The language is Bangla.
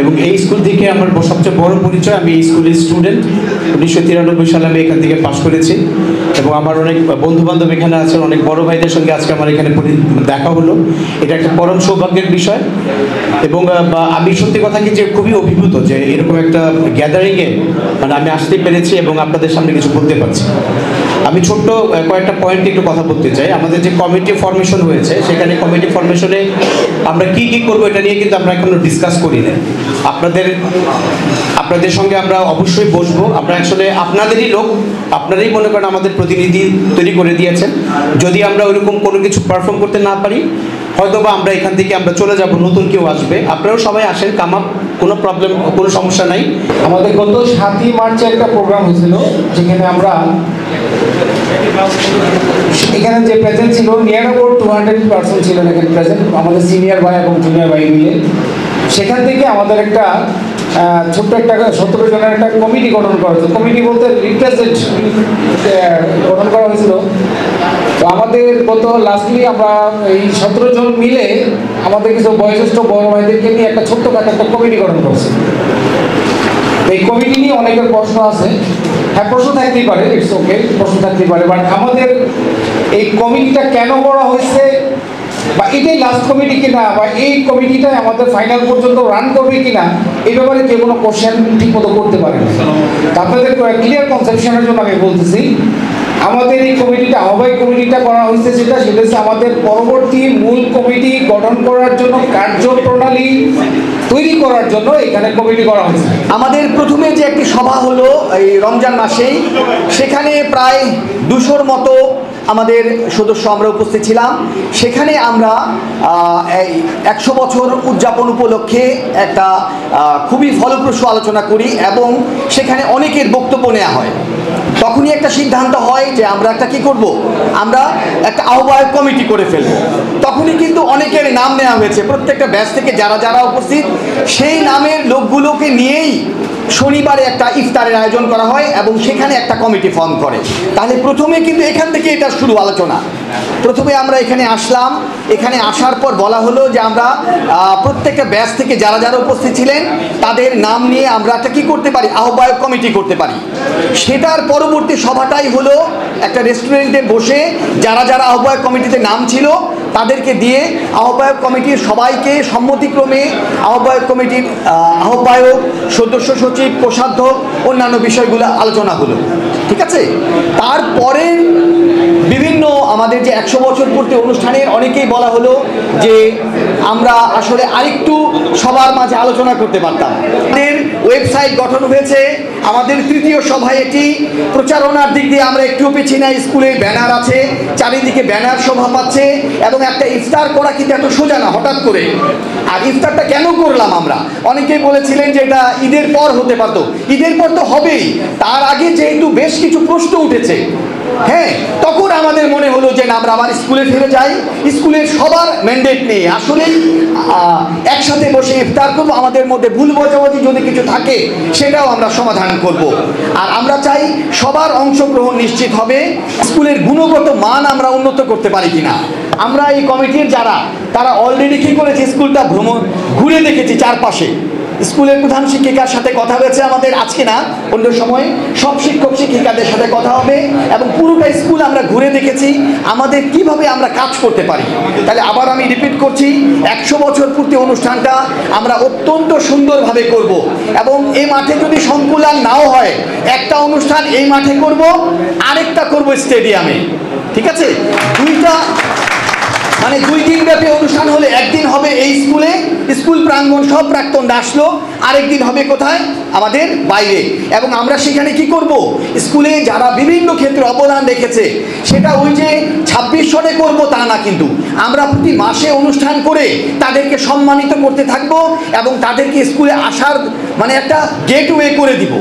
এবং এই স্কুল থেকে আমার সবচেয়ে বড় পরিচয়, আমি এই স্কুলের স্টুডেন্ট। 1993 সালে আমি এখান থেকে পাশ করেছি এবং আমার অনেক বন্ধুবান্ধব এখানে আছে, অনেক বড় ভাইদের সঙ্গে আজকে আমার এখানে দেখা হলো। এটা একটা পরম সৌভাগ্যের বিষয় এবং আমি সত্যি কথা কি যে খুবই অভিভূত যে এরকম একটা গ্যাদারিংয়ে মানে আমি আসতে পেরেছি এবং আপনাদের সামনে কিছু বলতে পারছি। আমি ছোট্ট কয়েকটা পয়েন্টে একটু কথা বলতে চাই। আমাদের যে কমিটি ফরমেশন হয়েছে, সেখানে কমিটি ফরমেশনে আমরা কি কি করবো এটা নিয়ে কিন্তু আমরা এখনো ডিসকাস করি না। আপনাদের সঙ্গে আমরা অবশ্যই বসবো। আমরা আসলে আপনাদেরই লোক, আপনারাই মনে করেন আমাদের প্রতিনিধি তৈরি করে দিয়েছেন। যদি আমরা ওইরকম কোনো কিছু পারফর্ম করতে না পারি, হয়তোবা আমরা এখান থেকে আমরা চলে যাব, নতুন কেউ আসবে। আপনারাও সবাই আসেন, কামাপ, কোনো প্রবলেম, কোনো সমস্যা নাই। আমাদের গত 7ই মার্চে একটা প্রোগ্রাম হয়েছিল, যেখানে আমরা এখানে যে প্রেজেন্ট ছিল নিয়ার অ্যাবাউট 200 পার্সন ছিলেন এখানে প্রেজেন্ট, আমাদের সিনিয়র ভাই এবং জুনিয়র ভাই মিলে। সেখান থেকে আমাদের একটা ছোট্ট একটা 17 জনের একটা কমিটি গঠন করা হয়েছে। কমিটি বলতে রিপ্রেজেন্ট গঠন করা হয়েছিল। তো আমাদের গত লাস্টলি আমরা এই 17 জন মিলে আমাদের কিছু বয়োজ্যেষ্ঠ বড় ভাইদেরকে নিয়ে একটা ছোট্টখাটো একটা কমিটি গঠন করছে। এই কমিটি নিয়ে অনেকের প্রশ্ন আছে। হ্যাঁ, প্রশ্ন থাকতেই পারে, ইটস ওকে, প্রশ্ন থাকতেই পারে। বাট আমাদের এই কমিটিটা কেন করা হয়েছে, বা এটাই লাস্ট কমিটি কিনা, বা এই কমিটিটাই আমাদের ফাইনাল পর্যন্ত রান করবে কিনা, এই ব্যাপারে যে কোনো কোশ্চেন ঠিক মতো করতে পারে না। আপনাদের ক্লিয়ার কনসেপশনের জন্য আমি বলতেছি, আমাদের এই কমিটিটা, আহ্বায়ক কমিটিটা করা হয়েছে সেটা হচ্ছে আমাদের পরবর্তী মূল কমিটি গঠন করার জন্য, কার্যপ্রণালী তৈরি করার জন্য এখানে কমিটি করা হয়েছে। আমাদের প্রথমে যে একটি সভা হলো এই রমজান মাসেই, সেখানে প্রায় 200-র মতো আমাদের সদস্য আমরা উপস্থিত ছিলাম। সেখানে আমরা এই 100 বছর উদযাপন উপলক্ষে একটা খুবই ফলপ্রসূ আলোচনা করি এবং সেখানে অনেকের বক্তব্য নেওয়া হয়। তখনই একটা সিদ্ধান্ত হয় যে আমরা একটা কি করব, আমরা একটা আহ্বায়ক কমিটি করে ফেলব। তখনই কিন্তু অনেকের নাম নেওয়া হয়েছে, প্রত্যেকটা ব্যাচ থেকে যারা যারা উপস্থিত সেই নামের লোকগুলোকে নিয়েই শনিবারে একটা ইফতারের আয়োজন করা হয় এবং সেখানে একটা কমিটি ফর্ম করে। তাহলে প্রথমে কিন্তু এখান থেকে এটা শুরু আলোচনা। প্রথমে আমরা এখানে আসলাম, এখানে আসার পর বলা হলো যে আমরা প্রত্যেকটা ব্যাচ থেকে যারা যারা উপস্থিত ছিলেন তাদের নাম নিয়ে আমরা একটা কী করতে পারি, আহ্বায়ক কমিটি করতে পারি। সেটার পরবর্তী সভাটাই হলো একটা রেস্টুরেন্টে বসে যারা যারা আহ্বায়ক কমিটিতে নাম ছিল তাদেরকে দিয়ে আহ্বায়ক কমিটির সবাইকে সম্মতিক্রমে আহ্বায়ক কমিটির আহ্বায়ক, সদস্য সচিব, কোষাধ্যক্ষ, অন্যান্য বিষয়গুলো আলোচনা হলো। ঠিক আছে, তারপরে বিভিন্ন আমাদের যে 100 বছর পূর্তি অনুষ্ঠানের অনেকেই বলা হলো যে আমরা আসলে আরেকটু সবার মাঝে আলোচনা করতে পারতাম। আমাদের ওয়েবসাইট গঠন হয়েছে, আমাদের তৃতীয় সভায় এটি প্রচারণার দিক দিয়ে আমরা একটু পিছিয়ে নাই। স্কুলে ব্যানার আছে, চারিদিকে ব্যানার শোভা পাচ্ছে এবং একটা ইফতার করা কিন্তু এত সোজা না হঠাৎ করে। আর ইফতারটা কেন করলাম আমরা, অনেকেই বলেছিলেন যে এটা ঈদের পর হতে পারতো। ঈদের পর তো হবেই, তার আগে যেহেতু বেশ কিছু প্রশ্ন উঠেছে, হ্যাঁ, তখন আমাদের মনে হলো যে না, আমরা আবার স্কুলে ফিরে যাই, স্কুলের সবার ম্যান্ডেট নিয়ে আসলেই একসাথে বসে ইফতার করবো। আমাদের মধ্যে ভুল বোঝাবুঝি যদি কিছু থাকে সেটাও আমরা সমাধান করব। আর আমরা চাই সবার অংশগ্রহণ নিশ্চিত হবে। স্কুলের গুণগত মান আমরা উন্নত করতে পারি কিনা। আমরা এই কমিটির যারা, তারা অলরেডি কী করেছে, স্কুলটা ভ্রমণ ঘুরে দেখেছি চারপাশে। স্কুলের প্রধান শিক্ষিকার সাথে কথা হয়েছে আমাদের, আজকে না অন্য সময় সব শিক্ষক শিক্ষিকাদের সাথে কথা হবে এবং পুরোটা স্কুল আমরা ঘুরে দেখেছি আমাদের কিভাবে আমরা কাজ করতে পারি। তাহলে আবার আমি রিপিট করছি, 100 বছর পূর্তি অনুষ্ঠানটা আমরা অত্যন্ত সুন্দরভাবে করব এবং এই মাঠে যদি সংকুলান নাও হয়, একটা অনুষ্ঠান এই মাঠে করব, আরেকটা করব স্টেডিয়ামে। ঠিক আছে, মানে 2 দিন ব্যাপী অনুষ্ঠান হলে একদিন হবে এই স্কুলে, স্কুল প্রাঙ্গণ সব প্রাক্তনরা আসলো, আরেকদিন হবে কোথায়, আমাদের বাইরে। এবং আমরা সেখানে কি করব, স্কুলে যারা বিভিন্ন ক্ষেত্রে অবদান রেখেছে সেটা ওই যে 26 সনে করবো তা না, কিন্তু আমরা প্রতি মাসে অনুষ্ঠান করে তাদেরকে সম্মানিত করতে থাকবো এবং তাদেরকে স্কুলে আসার মানে একটা গেটওয়ে করে দিব।